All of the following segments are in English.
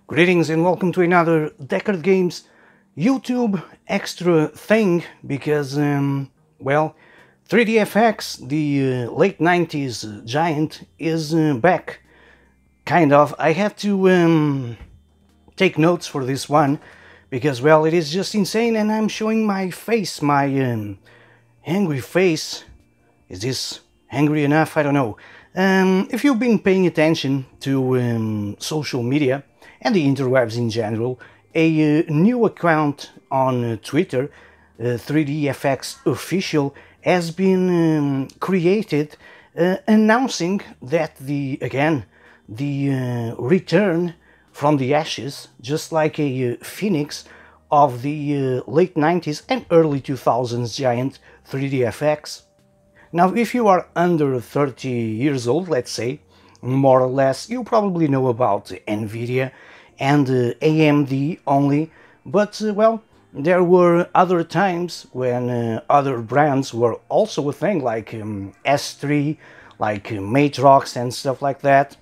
Greetings and welcome to another Deckard Games YouTube extra thing because, well, 3DFX, the late 90s giant, is back. Kind of. I had to take notes for this one because, well, it is just insane and I'm showing my face, my angry face. Is this angry enough? I don't know. If you've been paying attention to social media and the interwebs in general, a new account on Twitter, 3DFX Official, has been created announcing that the return from the ashes, just like a phoenix of the late 90s and early 2000s giant 3DFX. Now, if you are under 30 years old, let's say, more or less, you probably know about NVIDIA and AMD only, but, well, there were other times when other brands were also a thing, like S3, like Matrox and stuff like that.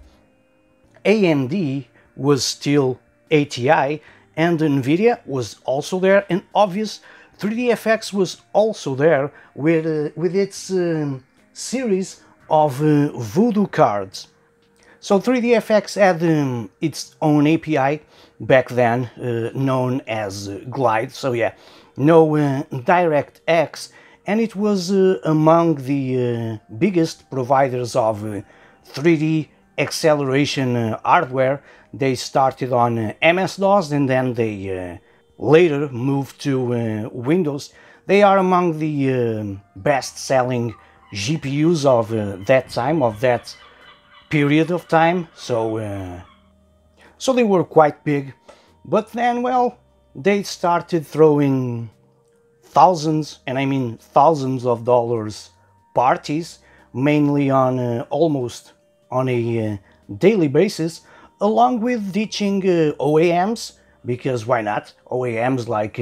AMD was still ATI, and NVIDIA was also there, and obvious 3DFX was also there with its series of Voodoo cards. So 3DFX had its own API back then, known as Glide, so yeah, no DirectX, and it was among the biggest providers of 3D acceleration hardware. They started on MS-DOS and then they later moved to Windows. They are among the best-selling GPUs of that time, of that period of time, so they were quite big. But then, well, they started throwing thousands, and I mean thousands of dollars parties, mainly on almost on a daily basis, along with ditching OEMs, because why not? OEMs like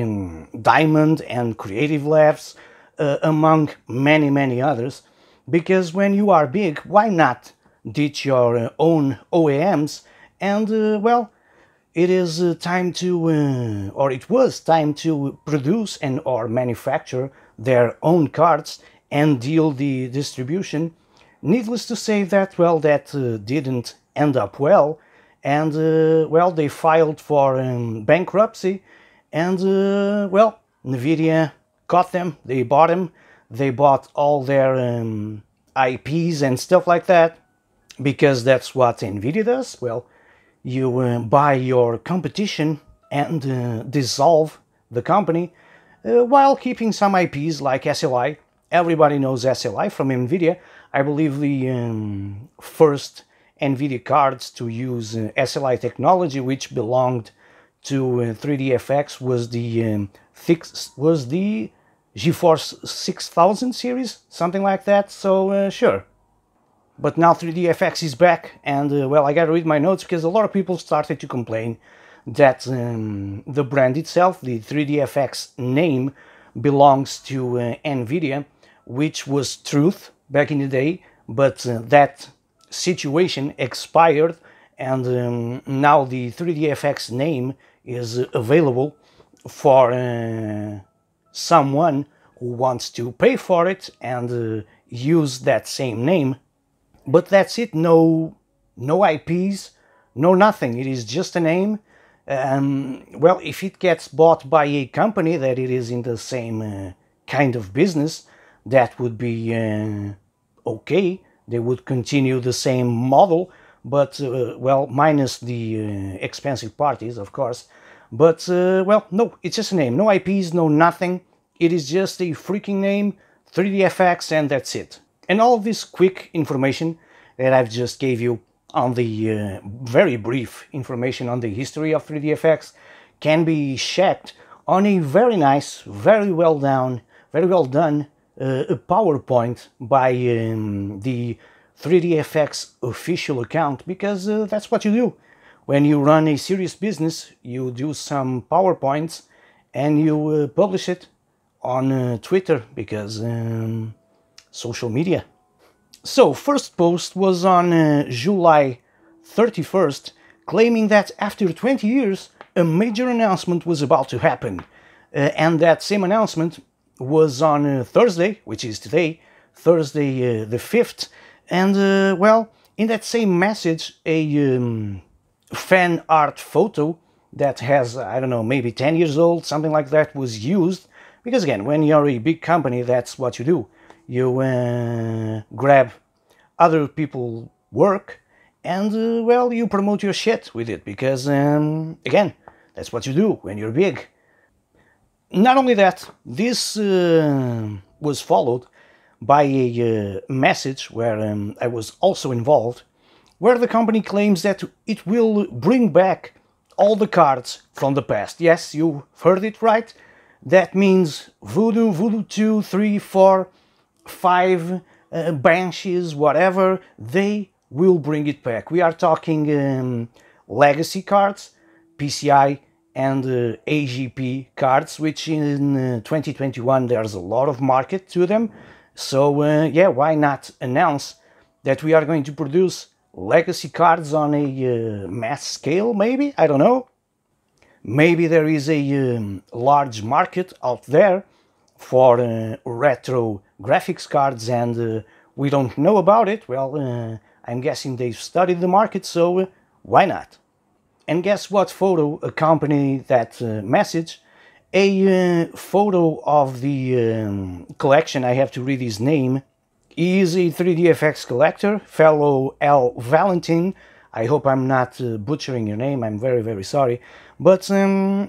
Diamond and Creative Labs, among many others, because when you are big, why not ditch your own OEMs? And well, it is time to, or it was time to produce and or manufacture their own cards and deal the distribution. Needless to say that, well, that didn't end up well, and well, they filed for bankruptcy, and well, NVIDIA caught them, they bought all their IPs and stuff like that, because that's what NVIDIA does. Well, you buy your competition and dissolve the company while keeping some IPs like SLI. Everybody knows SLI from NVIDIA. I believe the first NVIDIA cards to use SLI technology, which belonged to 3DFX, was the GeForce 6000 series, something like that, so sure. But now 3DFX is back, and well, I gotta read my notes because a lot of people started to complain that the brand itself, the 3DFX name, belongs to NVIDIA, which was truth back in the day, but that situation expired, and now the 3DFX name is available for someone who wants to pay for it and use that same name. But that's it, no IPs, no nothing, it is just a name. Well, if it gets bought by a company that it is in the same kind of business, that would be okay, they would continue the same model, but, well, minus the expensive parties, of course. But, well, no, it's just a name, no IPs, no nothing, it is just a freaking name, 3DFX, and that's it. And all of this quick information that I've just gave you on the very brief information on the history of 3DFX can be checked on a very nice, very well done PowerPoint by the 3DFX official account, because that's what you do. When you run a serious business, you do some PowerPoints and you publish it on Twitter, because social media. So, first post was on July 31st, claiming that after 20 years a major announcement was about to happen. And that same announcement was on Thursday, which is today, Thursday the 5th. And well, in that same message, a fan art photo that has, I don't know, maybe 10 years old, something like that, was used. Because again, when you're a big company, that's what you do. You grab other people's work and, well, you promote your shit with it. Because, again, that's what you do when you're big. Not only that, this was followed by a message where I was also involved, where the company claims that it will bring back all the cards from the past. Yes, you heard it right. That means Voodoo, Voodoo 2, 3, 4, 5, Banshees, whatever, they will bring it back. We are talking legacy cards, PCI and AGP cards, which in 2021 there's a lot of market to them. So yeah, why not announce that we are going to produce legacy cards on a mass scale, maybe? I don't know. Maybe there is a large market out there for retro graphics cards and we don't know about it. Well, I'm guessing they've studied the market, so why not? And guess what photo accompanied that message? A photo of the collection. I have to read his name. He is a 3DFX collector, fellow L. Valentin. I hope I'm not butchering your name, I'm very, very sorry. But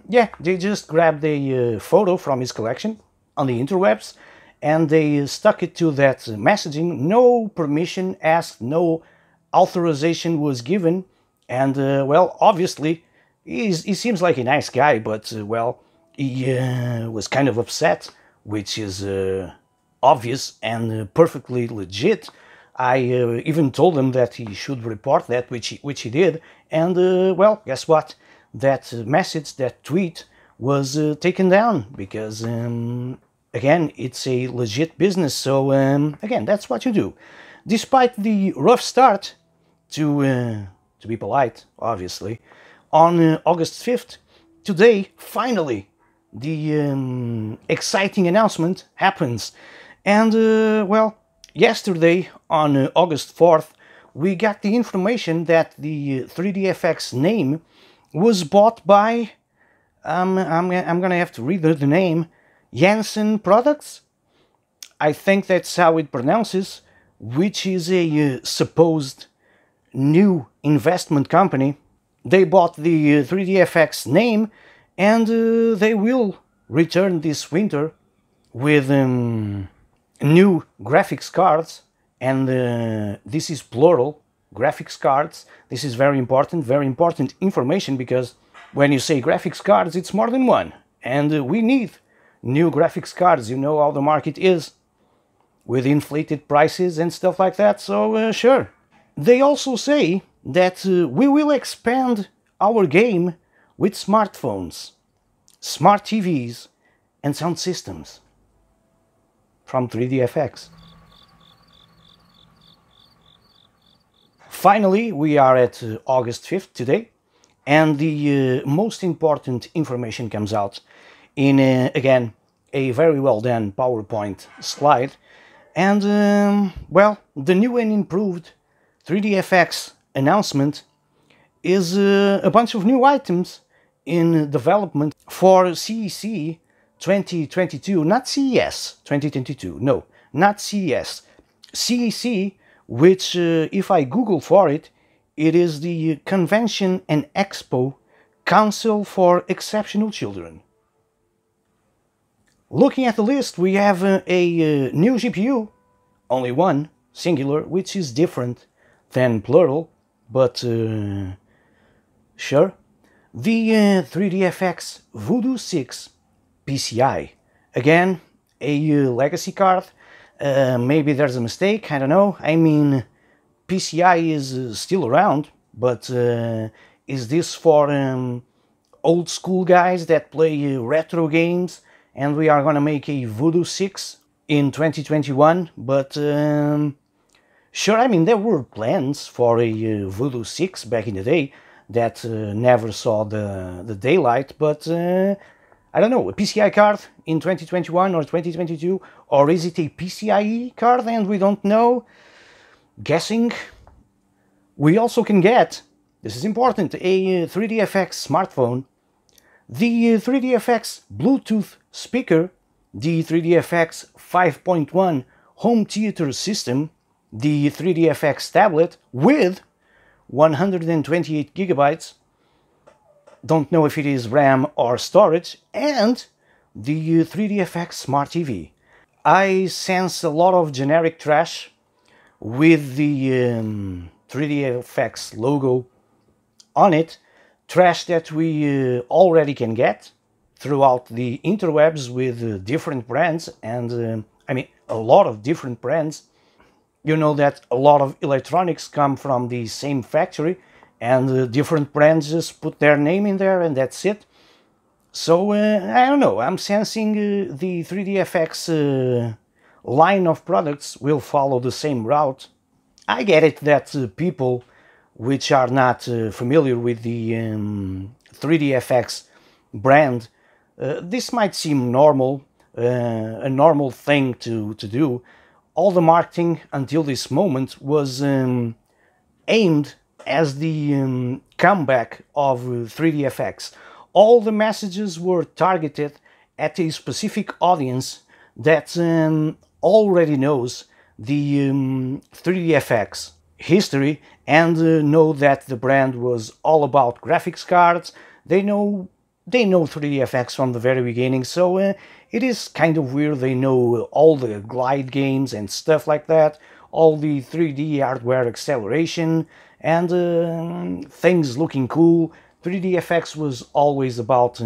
yeah, they just grabbed a photo from his collection on the interwebs and they stuck it to that messaging. No permission asked, no authorization was given. And well, obviously, he seems like a nice guy, but well, he was kind of upset, which is obvious and perfectly legit. I even told him that he should report that, which he did. And well, guess what? That message, that tweet, was taken down because, again, it's a legit business. So again, that's what you do. Despite the rough start, to be polite, obviously, on August 5th, today, finally, the exciting announcement happens. And, well, yesterday, on August 4th, we got the information that the 3DFX name was bought by, I'm gonna have to read the name, Janssen Products? I think that's how it pronounces, which is a supposed new investment company. They bought the 3DFX name and they will return this winter with new graphics cards, and this is plural, graphics cards. This is very important information, because when you say graphics cards, it's more than one, and we need new graphics cards. You know how the market is with inflated prices and stuff like that, so sure. They also say that we will expand our game with smartphones, smart TVs and sound systems from 3DFX. Finally, we are at August 5th today, and the most important information comes out in, again, a very well done PowerPoint slide. And, well, the new and improved 3DFX announcement is a bunch of new items in development for CEC 2022, not CES 2022, no, not CES, CEC, which if I Google for it, it is the Convention and Expo Council for Exceptional Children. Looking at the list, we have a new GPU, only one, singular, which is different than plural, but sure. The 3DFX Voodoo 6 PCI. Again, a legacy card. Maybe there's a mistake, I don't know. I mean, PCI is still around, but is this for old school guys that play retro games? And we are gonna make a Voodoo 6 in 2021, but sure, I mean, there were plans for a Voodoo 6 back in the day. that never saw the daylight, but I don't know, a PCI card in 2021 or 2022, or is it a PCIe card and we don't know? Guessing. We also can get, this is important, a 3DFX smartphone, the 3DFX Bluetooth speaker, the 3DFX 5.1 home theater system, the 3DFX tablet with 128 gigabytes, don't know if it is RAM or storage, and the 3DFX Smart TV. I sense a lot of generic trash with the 3DFX logo on it, trash that we already can get throughout the interwebs with different brands, and I mean a lot of different brands. You know that a lot of electronics come from the same factory, and different brands just put their name in there and that's it. So I don't know, I'm sensing the 3DFX line of products will follow the same route. I get it that people which are not familiar with the 3DFX brand, this might seem normal, a normal thing to do. All the marketing until this moment was aimed as the comeback of 3DFX. All the messages were targeted at a specific audience that already knows the 3DFX history and know that the brand was all about graphics cards. They know 3DFX from the very beginning, so it is kind of weird. They know all the glide games and stuff like that, all the 3D hardware acceleration and things looking cool. 3DFX was always about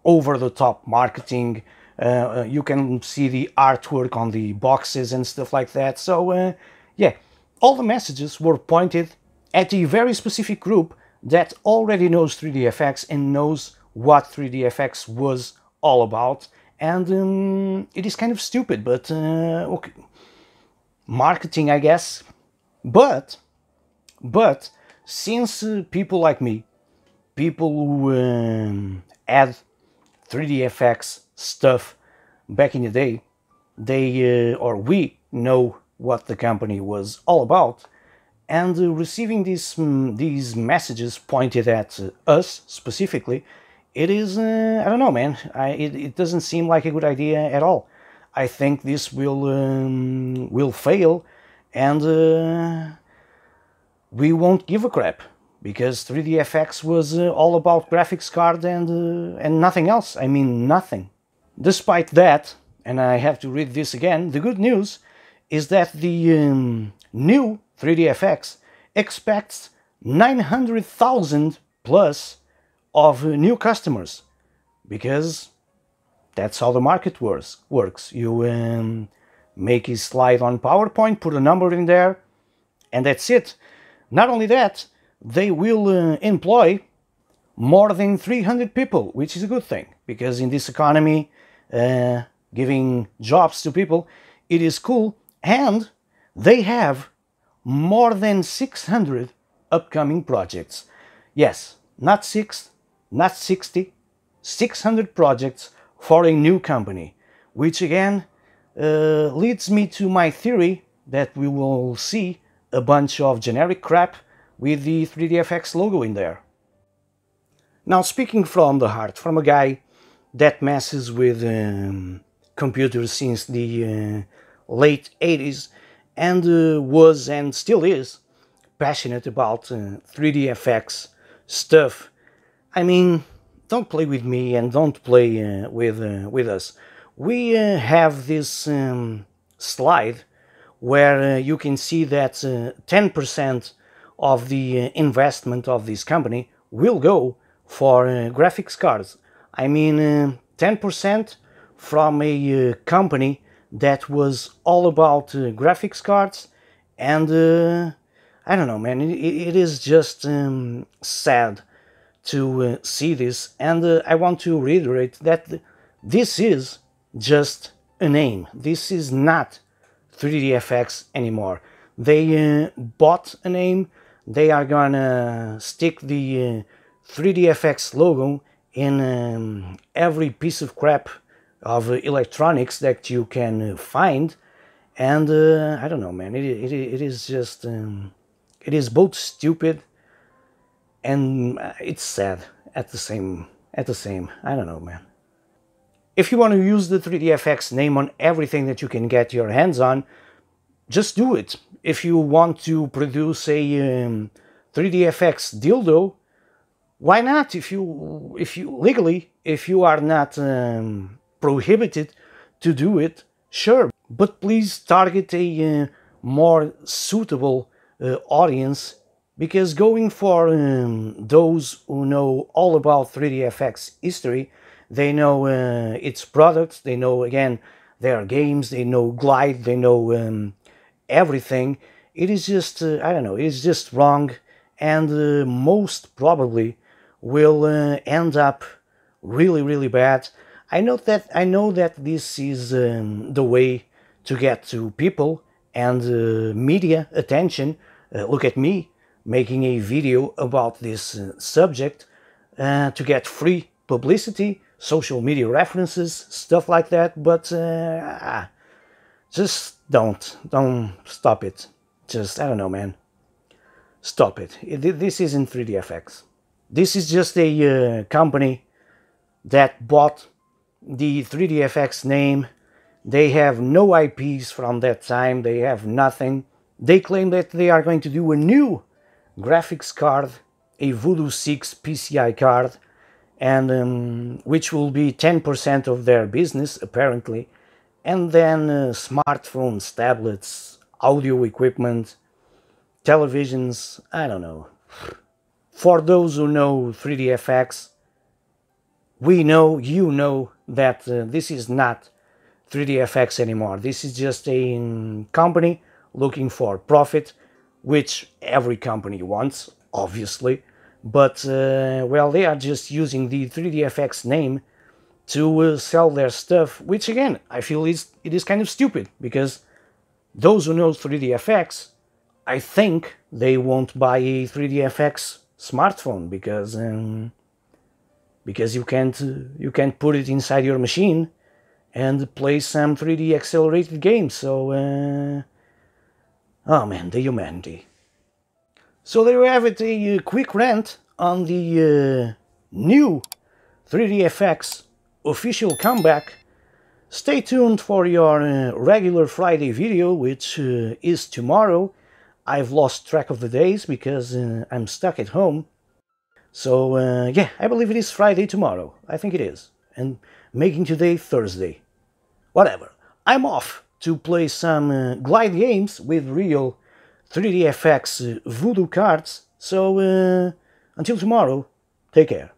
over-the-top marketing. You can see the artwork on the boxes and stuff like that. So yeah, all the messages were pointed at a very specific group that already knows 3DFX and knows what 3DFX was all about. And it is kind of stupid, but okay, marketing, I guess. But since people like me, people who had 3DFX stuff back in the day, they or we know what the company was all about, and receiving these messages pointed at us specifically, it is I don't know, man. It doesn't seem like a good idea at all. I think this will fail, and we won't give a crap, because 3DFX was all about graphics card and nothing else. I mean, nothing. Despite that, and I have to read this again, the good news is that the new 3DFX expects 900,000 plus of new customers, because that's how the market works. You make a slide on PowerPoint, put a number in there, and that's it. Not only that, they will employ more than 300 people, which is a good thing, because in this economy, giving jobs to people, it is cool. And they have more than 600 upcoming projects. Yes, not 6, not 60, 600 projects for a new company, which again leads me to my theory that we will see a bunch of generic crap with the 3DFX logo in there. Now, speaking from the heart, from a guy that messes with computers since the late 80s and was and still is passionate about 3DFX stuff, I mean, don't play with me and don't play with us. We have this slide where you can see that 10% of the investment of this company will go for graphics cards. I mean, 10% from a company that was all about graphics cards, and I don't know, man, it is just sad to see this, and I want to reiterate that this is just a name. This is not 3DFX anymore. They bought a name, they are gonna stick the 3DFX logo in every piece of crap of electronics that you can find, and I don't know, man. It is just it is both stupid and it's sad at the same I don't know, man. If you want to use the 3DFX name on everything that you can get your hands on, just do it. If you want to produce a 3DFX dildo, why not? If you legally, if you are not prohibited to do it, sure. But please target a more suitable audience, because going for those who know all about 3DFX history, they know its products, they know again their games, they know Glide, they know everything. It is just I don't know, it is just wrong, and most probably will end up really bad. I know that this is the way to get to people and media attention. Look at me making a video about this subject to get free publicity, social media references, stuff like that. But just don't stop it. Just, I don't know, man. Stop it. This isn't 3DFX. This is just a company that bought the 3DFX name. They have no IPs from that time. They have nothing. They claim that they are going to do a new graphics card, a Voodoo 6 PCI card, and which will be 10% of their business, apparently. And then smartphones, tablets, audio equipment, televisions, I don't know. For those who know 3DFX, we know, you know, that this is not 3DFX anymore. This is just a company looking for profit, which every company wants, obviously. But, well, they are just using the 3DFX name to sell their stuff, which again, I feel it is kind of stupid, because those who know 3DFX, I think they won't buy a 3DFX smartphone, because you can't put it inside your machine and play some 3D accelerated games. So oh man, the humanity. So there you have it, a quick rant on the new 3DFX official comeback. Stay tuned for your regular Friday video, which is tomorrow. I've lost track of the days because I'm stuck at home. So yeah, I believe it is Friday tomorrow. I think it is. And making today Thursday. Whatever. I'm off to play some Glide games with real 3DFX Voodoo cards. So until tomorrow, take care.